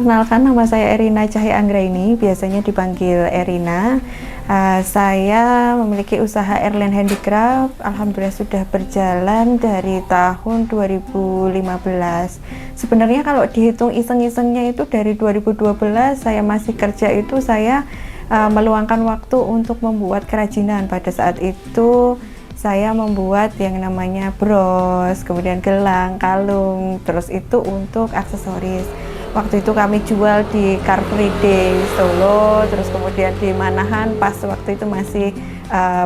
Perkenalkan, nama saya Erina Cahya Anggraini, biasanya dipanggil Erina. Saya memiliki usaha Erlen Handicraft, alhamdulillah sudah berjalan dari tahun 2015. Sebenarnya kalau dihitung iseng-isengnya itu dari 2012 saya masih kerja itu saya meluangkan waktu untuk membuat kerajinan. Pada saat itu saya membuat yang namanya bros, kemudian gelang, kalung, terus itu untuk aksesoris. Waktu itu kami jual di Car Free Day Solo, terus kemudian di Manahan, pas waktu itu masih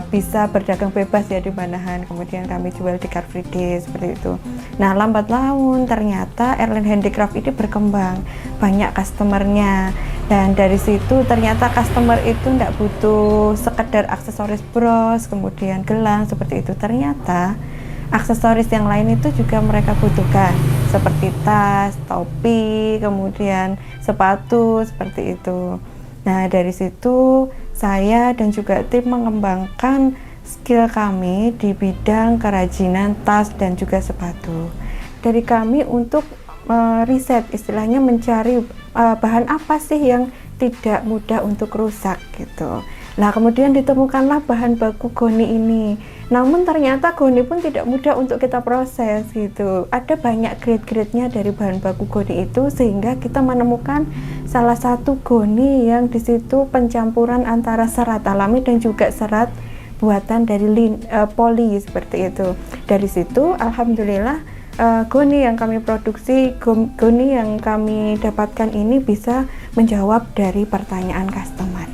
bisa berdagang bebas ya di Manahan, kemudian kami jual di Car Free Day seperti itu. Nah, lambat laun ternyata Erlen Handicraft ini berkembang, banyak customernya, dan dari situ ternyata customer itu tidak butuh sekedar aksesoris bros, kemudian gelang seperti itu, ternyata aksesoris yang lain itu juga mereka butuhkan, seperti tas, topi, kemudian sepatu, seperti itu. Nah, dari situ saya dan juga tim mengembangkan skill kami di bidang kerajinan tas dan juga sepatu. Dari kami untuk riset, istilahnya mencari bahan apa sih yang tidak mudah untuk rusak gitu. Nah, kemudian ditemukanlah bahan baku goni ini. Namun ternyata goni pun tidak mudah untuk kita proses gitu. Ada banyak grade-grade-nya dari bahan baku goni itu, sehingga kita menemukan salah satu goni yang di situ pencampuran antara serat alami dan juga serat buatan dari poli seperti itu. Dari situ alhamdulillah goni yang kami produksi, goni yang kami dapatkan ini bisa menjawab dari pertanyaan customer.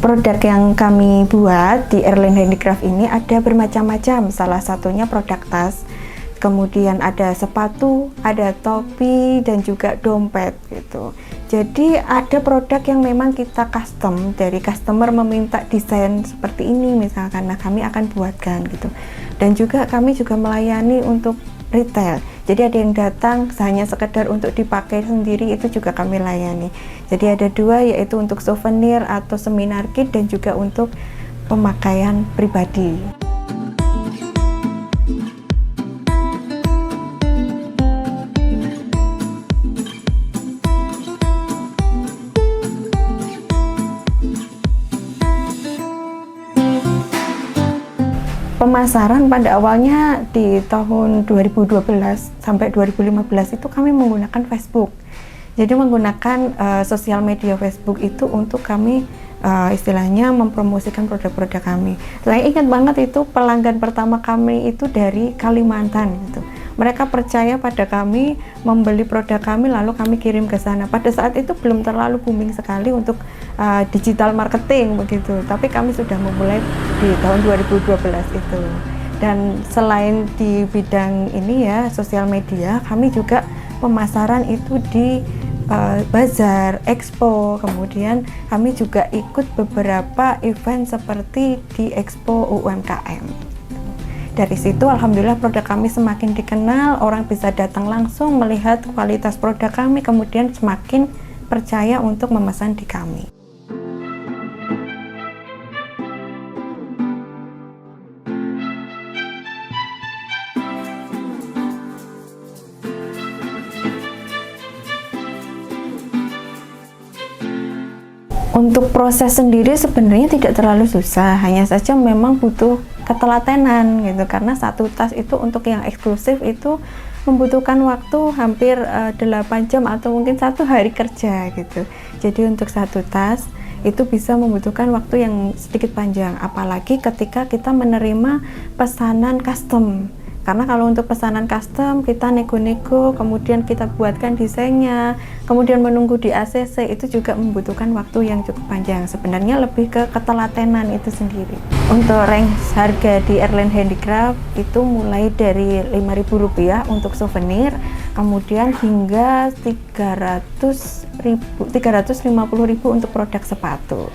Produk yang kami buat di Erlen Handicraft ini ada bermacam-macam, salah satunya produk tas, kemudian ada sepatu, ada topi, dan juga dompet gitu. Jadi ada produk yang memang kita custom, dari customer meminta desain seperti ini misalkan, nah kami akan buatkan gitu. Dan juga kami juga melayani untuk retail, jadi ada yang datang hanya sekedar untuk dipakai sendiri, itu juga kami layani. Jadi ada dua, yaitu untuk souvenir atau seminar kit dan juga untuk pemakaian pribadi. Pemasaran pada awalnya di tahun 2012 sampai 2015 itu kami menggunakan Facebook. Jadi menggunakan sosial media Facebook itu untuk kami istilahnya mempromosikan produk-produk kami. Saya ingat banget itu pelanggan pertama kami itu dari Kalimantan gitu. Mereka percaya pada kami, membeli produk kami, lalu kami kirim ke sana. Pada saat itu belum terlalu booming sekali untuk digital marketing begitu, tapi kami sudah memulai di tahun 2012 itu. Dan selain di bidang ini ya, sosial media, kami juga pemasaran itu di bazar, expo, kemudian kami juga ikut beberapa event seperti di Expo UMKM. Dari situ alhamdulillah produk kami semakin dikenal, orang bisa datang langsung melihat kualitas produk kami, kemudian semakin percaya untuk memesan di kami. Untuk proses sendiri sebenarnya tidak terlalu susah, hanya saja memang butuh ketelatenan gitu, karena satu tas itu untuk yang eksklusif itu membutuhkan waktu hampir 8 jam atau mungkin 1 hari kerja gitu. Jadi untuk satu tas itu bisa membutuhkan waktu yang sedikit panjang, apalagi ketika kita menerima pesanan custom. Karena kalau untuk pesanan custom kita nego-nego, kemudian kita buatkan desainnya, kemudian menunggu di ACC, itu juga membutuhkan waktu yang cukup panjang. Sebenarnya lebih ke ketelatenan itu sendiri. Untuk range harga di Erlen Handicraft itu mulai dari Rp5.000 untuk souvenir, kemudian hingga Rp350.000 untuk produk sepatu.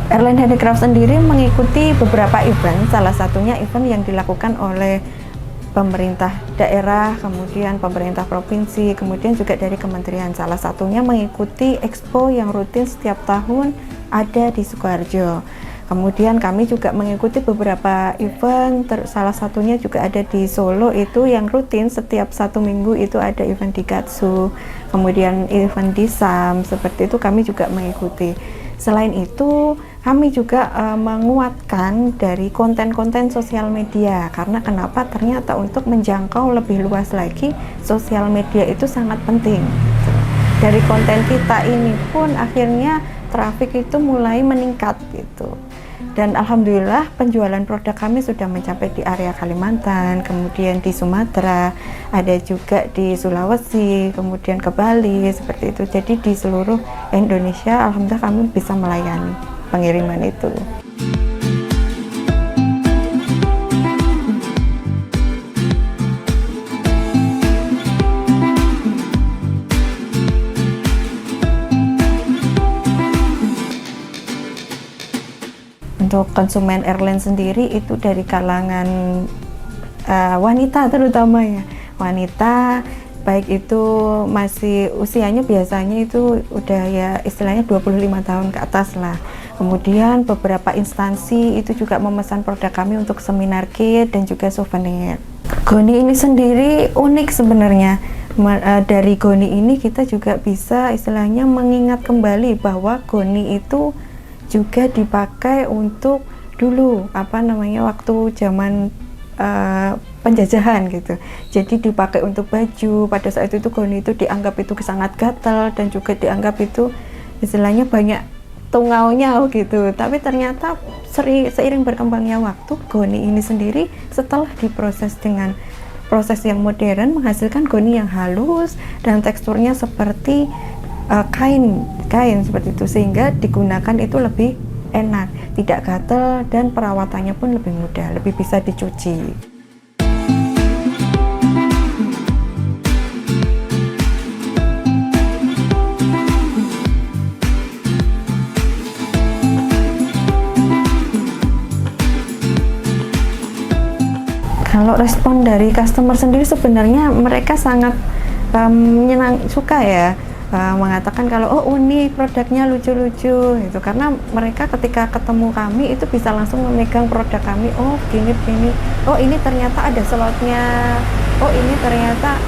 Erlen Handicraft sendiri mengikuti beberapa event, salah satunya event yang dilakukan oleh pemerintah daerah, kemudian pemerintah provinsi, kemudian juga dari kementerian. Salah satunya mengikuti expo yang rutin setiap tahun ada di Sukoharjo. Kemudian kami juga mengikuti beberapa event, salah satunya juga ada di Solo, itu yang rutin setiap 1 minggu itu ada event di Gatsu, kemudian event di SAM, seperti itu kami juga mengikuti. Selain itu, kami juga menguatkan dari konten-konten sosial media, karena kenapa? Ternyata untuk menjangkau lebih luas lagi, sosial media itu sangat penting. Dari konten kita ini pun akhirnya traffic itu mulai meningkat gitu. Dan alhamdulillah penjualan produk kami sudah mencapai di area Kalimantan, kemudian di Sumatera, ada juga di Sulawesi, kemudian ke Bali, seperti itu. Jadi di seluruh Indonesia alhamdulillah kami bisa melayani pengiriman itu. Untuk konsumen Erlen sendiri itu dari kalangan wanita terutama ya, wanita, baik itu masih usianya biasanya itu udah ya istilahnya 25 tahun ke atas lah. Kemudian beberapa instansi itu juga memesan produk kami untuk seminar kit dan juga souvenir. Goni ini sendiri unik sebenarnya. Dari Goni ini kita juga bisa istilahnya mengingat kembali bahwa Goni itu juga dipakai untuk dulu waktu zaman penjajahan gitu. Jadi dipakai untuk baju. Pada saat itu Goni itu dianggap itu sangat gatal dan juga dianggap itu istilahnya banyak tungaunya gitu. Tapi ternyata seiring berkembangnya waktu, Goni ini sendiri setelah diproses dengan proses yang modern menghasilkan Goni yang halus dan teksturnya seperti kain seperti itu, sehingga digunakan itu lebih enak, tidak gatal, dan perawatannya pun lebih mudah, lebih bisa dicuci. Kalau respon dari customer sendiri sebenarnya mereka sangat suka ya, mengatakan kalau oh ini produknya lucu-lucu gitu, karena mereka ketika ketemu kami itu bisa langsung memegang produk kami, oh gini, oh ini ternyata ada slotnya, oh ini ternyata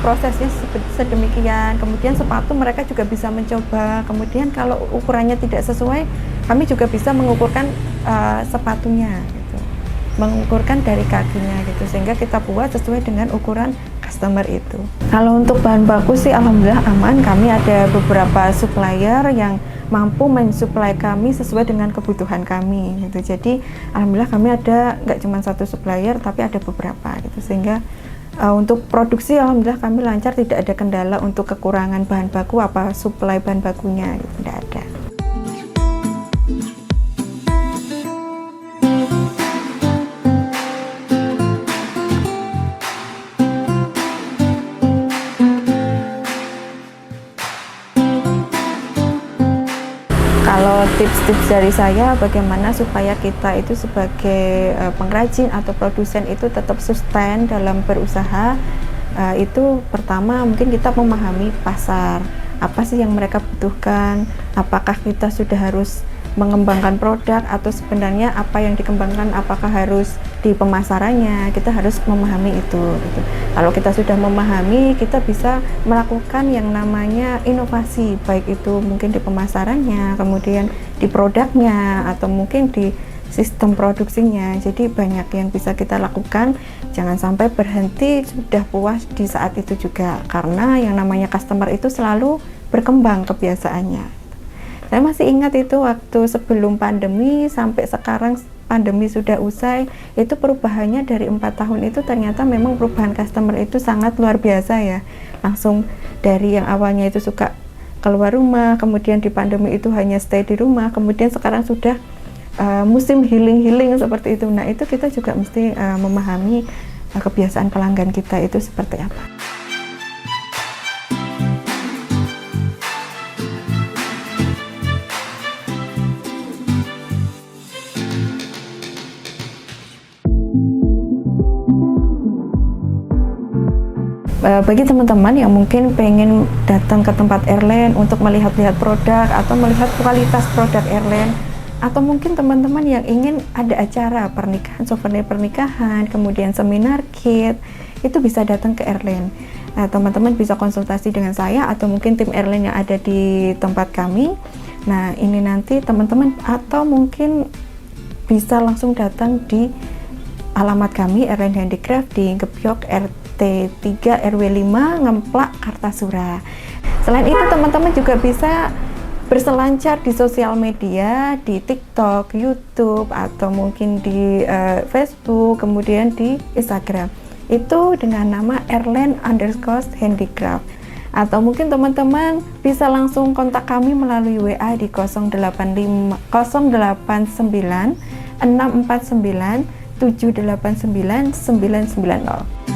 prosesnya sedemikian. Kemudian sepatu mereka juga bisa mencoba, kemudian kalau ukurannya tidak sesuai kami juga bisa mengukurkan sepatunya gitu, mengukurkan dari kakinya gitu, sehingga kita buat sesuai dengan ukuran customer itu. Kalau untuk bahan baku sih alhamdulillah aman, kami ada beberapa supplier yang mampu mensuplai kami sesuai dengan kebutuhan kami gitu. Jadi alhamdulillah kami ada nggak cuma satu supplier tapi ada beberapa gitu, sehingga untuk produksi alhamdulillah kami lancar, tidak ada kendala untuk kekurangan bahan baku suplai bahan bakunya gitu, tidak ada. Kalau tips-tips dari saya bagaimana supaya kita itu sebagai pengrajin atau produsen itu tetap sustain dalam berusaha, itu pertama mungkin kita memahami pasar, apa sih yang mereka butuhkan, apakah kita sudah harus mengembangkan produk atau sebenarnya apa yang dikembangkan apakah harus di pemasarannya, kita harus memahami itu gitu. Kalau kita sudah memahami, kita bisa melakukan yang namanya inovasi, baik itu mungkin di pemasarannya, kemudian di produknya, atau mungkin di sistem produksinya. Jadi banyak yang bisa kita lakukan, jangan sampai berhenti sudah puas di saat itu juga, karena yang namanya customer itu selalu berkembang kebiasaannya. Saya masih ingat itu waktu sebelum pandemi sampai sekarang pandemi sudah usai, itu perubahannya dari 4 tahun itu ternyata memang perubahan customer itu sangat luar biasa ya. Langsung dari yang awalnya itu suka keluar rumah, kemudian di pandemi itu hanya stay di rumah, kemudian sekarang sudah musim healing seperti itu. Nah itu kita juga mesti memahami kebiasaan pelanggan kita itu seperti apa. Bagi teman-teman yang mungkin pengen datang ke tempat Erlen untuk melihat-lihat produk atau melihat kualitas produk Erlen, atau mungkin teman-teman yang ingin ada acara pernikahan, souvenir pernikahan, kemudian seminar kit, itu bisa datang ke Erlen. Nah, teman-teman bisa konsultasi dengan saya atau mungkin tim Erlen yang ada di tempat kami. Nah, ini nanti teman-teman atau mungkin bisa langsung datang di alamat kami Erlen Handicraft di Gebyok RT 3 RW 5 Ngemplak Kartasura. Selain itu teman-teman juga bisa berselancar di sosial media, di TikTok, YouTube, atau mungkin di Facebook, kemudian di Instagram. Itu dengan nama Erlen_handicraft. Atau mungkin teman-teman bisa langsung kontak kami melalui WA di 089 649 789 990.